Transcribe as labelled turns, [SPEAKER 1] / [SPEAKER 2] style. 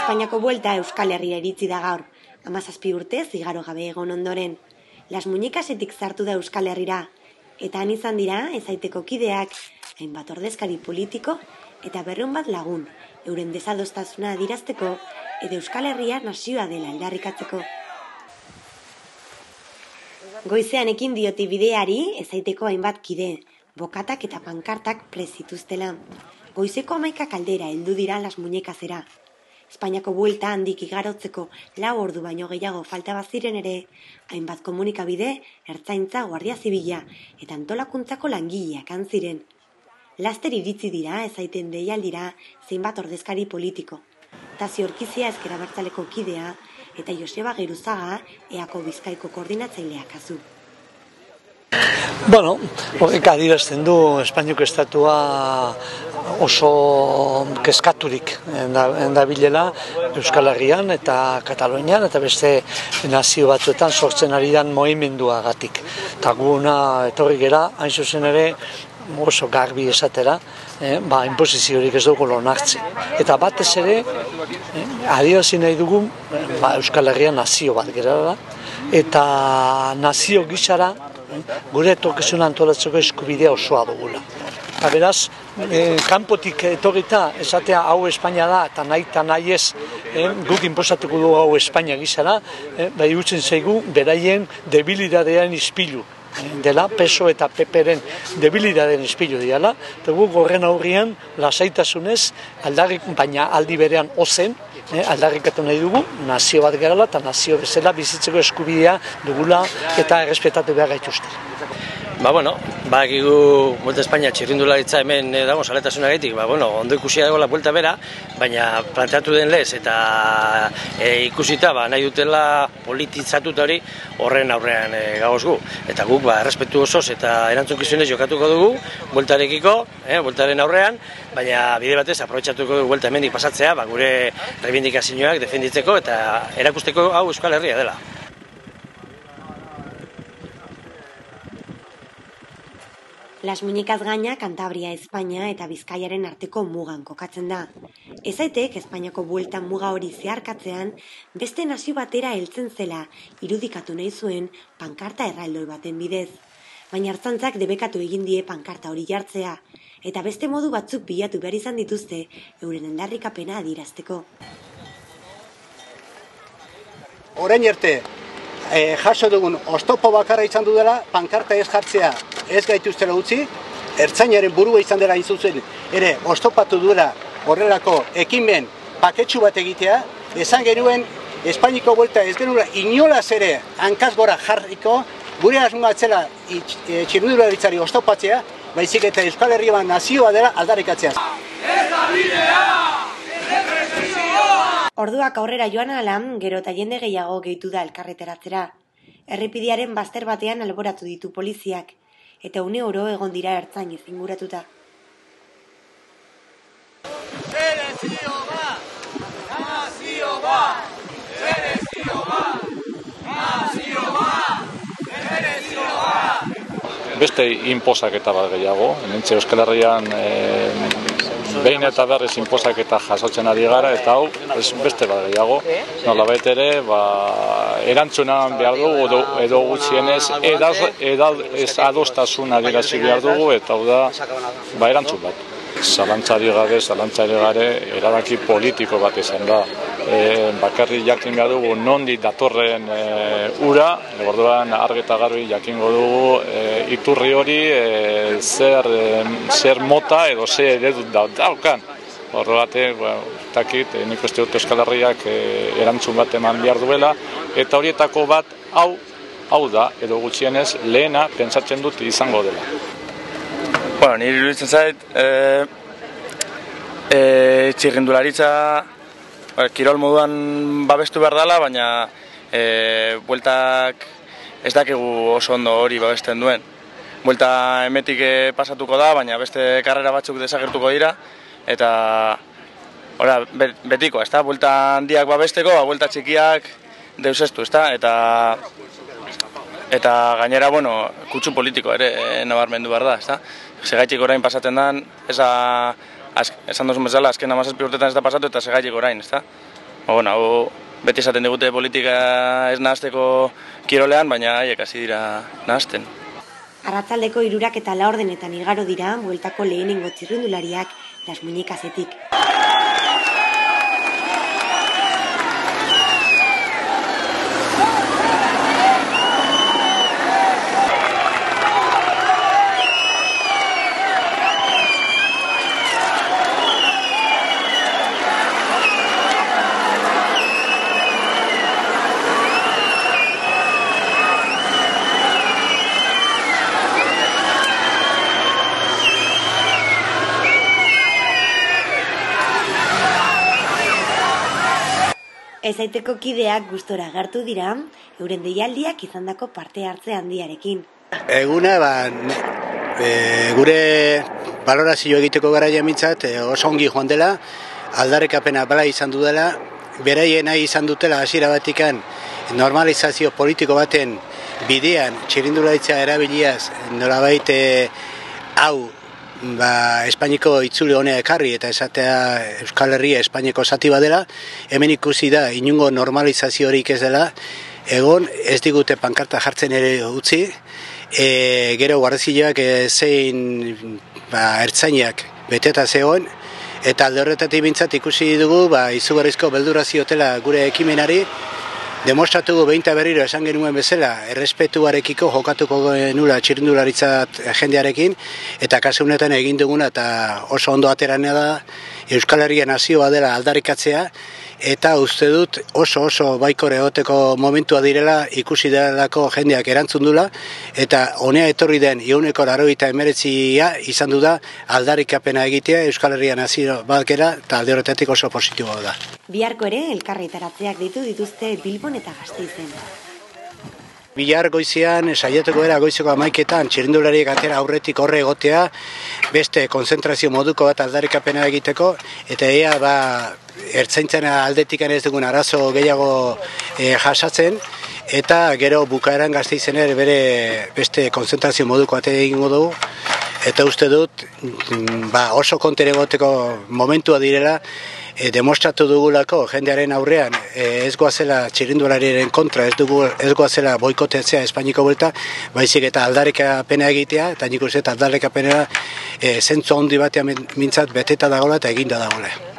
[SPEAKER 1] Espainiako buelta Euskal Herria iritsi da gaur. 17 urtez igaro gabe egon ondoren. Las Muñecasetik zartu da Euskal Herrira. Eta han izan dira, ezaiteko kideak, hainbat ordezkari politiko eta 200 bat lagun, euren desadostasuna adirazteko eta Euskal Herria nazioa dela aldarrikatzeko. Goizean ekin dioti bideari, ezaiteko hainbat kide, bokatak eta pankartak prezituztela. Goizeko 11 kaldera heldu dira Las Muñecasera. Espainiako buelta handik igarotzeko 4 ordu baino gehiago falta baziren ere, hainbat komunikabide, ertzaintza, guardia zibila eta antolakuntzako langileak han ziren. Laster iritzi dira, ezaiten deialdira, zeinbat ordezkari politiko. Tazio Orkizia Ezker Abertzaleko kidea eta Joseba Geruzaga EAko Bizkaiko koordinatzailea kasu.
[SPEAKER 2] Horrek adierazten du Espainiako estatua oso kezkaturik dabilela Euskal Herrian eta Katalunian eta beste nazio batzuetan sortzen ari den mugimenduagatik. Eta guna etorri gera, hain zuzen ere, oso garbi esatera, inposiziorik ez dugu onartzen. Eta batez ere, adierazi nahi dugu Euskal Herria nazio bat gerala, eta nazio gisara gure etorkizuna antolatzeko eskubidea osoa dugula. Eta beraz, kanpotik etorrita esatea hau Espainia da eta nahi ez guk inposatuko dugu hau Espainia gisara, iruditzen zaigu beraien debilidadean ispilu dela, PSOE eta PPren debilidadean ispilu diala, eta guk horren aurrian lasaitasunez, baina aldi berean ozen, aldarrikatu nahi dugu, nazio bat gerala eta nazio bezala bizitzeko eskubidea dugula eta errespetatu behar gaituzte.
[SPEAKER 3] Bakigu Buelta Espainia txirrindularitza hemen dago saletasunagatik, ondo ikusia dagoela buelta bera, baina planteatu den lez eta ikusita nahi dutela politizatuta hori horren aurrean gagoz gu. Eta guk errespetu osoz eta erantzukizunez jokatuko dugu bueltarekiko, bueltaren aurrean, baina bide batez aprobetxatuko dugu buelta hemendik pasatzea, gure reivindikazioak defenditzeko eta erakusteko hau Euskal Herria dela.
[SPEAKER 1] Las Muñecas gaina Kantabria, Espainia eta Bizkaiaren arteko mugan kokatzen da. Ezaitek Espainiako bueltan muga hori zeharkatzean, beste nazio batera heltzen zela irudikatu nahi zuen pankarta erraldoi baten bidez. Baina ertzaintzak debekatu egin die pankarta hori jartzea, eta beste modu batzuk bilatu behar izan dituzte euren aldarrikapena adirazteko.
[SPEAKER 4] Orain arte, jaso dugun oztopo bakarra izan du dela, pankarta ez jartzea ez gaituztela utzi, ertzainaren burua izan dela izuzen ere oztopatu duela horrelako ekimen paketsu bat egitea, esan genuen Espainiko buelta ez genuela inolaz ere hankaz gora jarriko, gure asmoa zela txirrindularitzari oztopatzea, baizik eta Euskal Herria nazioa dela aldarrikatzea.
[SPEAKER 1] Orduak aurrera joan alan, gero eta jende gehiago gehitu da elkarreteratzera. Errepidearen bazter batean alboratu ditu poliziak, eta une oro egon dira ertzainez inguratuta.
[SPEAKER 5] Beste inposaketa bat gehiago, hementxe Euskal Herrian behin eta berriz inposaketa jasotzen ari gara, eta hau beste bat gehiago. Nolabait ere, erantzunan behar dugu edo gutxienez ez adostasun adierazi behar dugu, eta hau da erantzun bat. Zalantzari gabe, erabaki politiko bat izan da. Bakarri jakin behar dugu nondi datorren ura, orduan argi eta garbi jakingo dugu iturri hori zer mota edo zer eredu daukan. Horregatik, nik uste dut Euskal Herriak erantzun bat eman behar duela, eta horietako bat hau da, edo gutxienez lehena pentsatzen dut izango dela.
[SPEAKER 6] Niri iruditzen zait, txirrindularitza kirol moduan babestu behar dela, baina bueltak ez dakigu oso ondo hori babesten duen. Buelta emetik pasatuko da, baina beste karrera batzuk desagertuko dira, eta betiko, buelta handiak babesteko, buelta txikiak deusestu, eta gainera, kutsu politiko ere nabarmendu behar da, segaitik orain pasatzen den, esan duzun bezala, azken 17 urtetan ez da pasatu eta segaitik orain, Hau beti esaten digute politika ez nahasteko kirolean, baina haiek hasi dira nahasten.
[SPEAKER 1] Arratsaldeko 3:04 igaro dira bueltako lehenengo txirrindulariak Las Muñecasetik. Esaiteko kideak gustora agertu dira, euren deialdiak izandako parte hartze handiarekin.
[SPEAKER 4] Eguna, gure balorazio egiteko garaia mintzat oso ongi joan dela, aldarrikapena bala izan du dela, beraien nahi izan dutela hasiera batikan normalizazio politiko baten bidean txirrindularitza erabiliaz nolabait hau Espainiko itzuli honea ekarri eta esatea Euskal Herria Espainiako zati badela, hemen ikusi da inungo normalizaziorik ez dela, egon ez digute pankarta jartzen ere utzi, gero guardiziloak zein ertzainak beteta zegoen, eta alde horretatik bintzat ikusi dugu izugarrizko beldurra ziotela gure ekimenari, demostratugu behin eta berriro esan genuen bezala, errespetuarekiko jokatuko genula txirrindularitza jendearekin, eta kasu honetan egin duguna eta oso ondo ateranea da Euskal Herria nazioa dela aldarrikatzea, eta uste dut oso baikor egoteko momentua direla ikusi delako jendeak erantzun dula, eta honea etorri den 189 izan du da aldarrikapena egitea Euskal Herria nazio bat gera, eta alde horretatik oso positiboa da.
[SPEAKER 1] Biharko ere elkarretaratzeak ditu dituzte Bilbon eta Gasteizen.
[SPEAKER 4] Bihar goizean, saiatuko era goizeko 11etan txirrindulariek atera aurretik horre egotea, beste konzentrazio moduko bat aldarrikapena egiteko, eta ea ertzaintzen aldetikan ez dugun arazo gehiago jasatzen, eta gero bukaeran Gasteizen ere bere beste konzentrazio moduko bat egingo dugu, eta uste dut oso konten egoteko momentua direla, demostratu dugulako jendearen aurrean ez goazela txirrindulariaren kontra, ez goazela boikotetzea Espainiko buelta, baizik eta aldarrikapena egitea, eta nik uste aldarrikapena zentzu handi batean mintzat beteta dagoela eta eginda dagoela.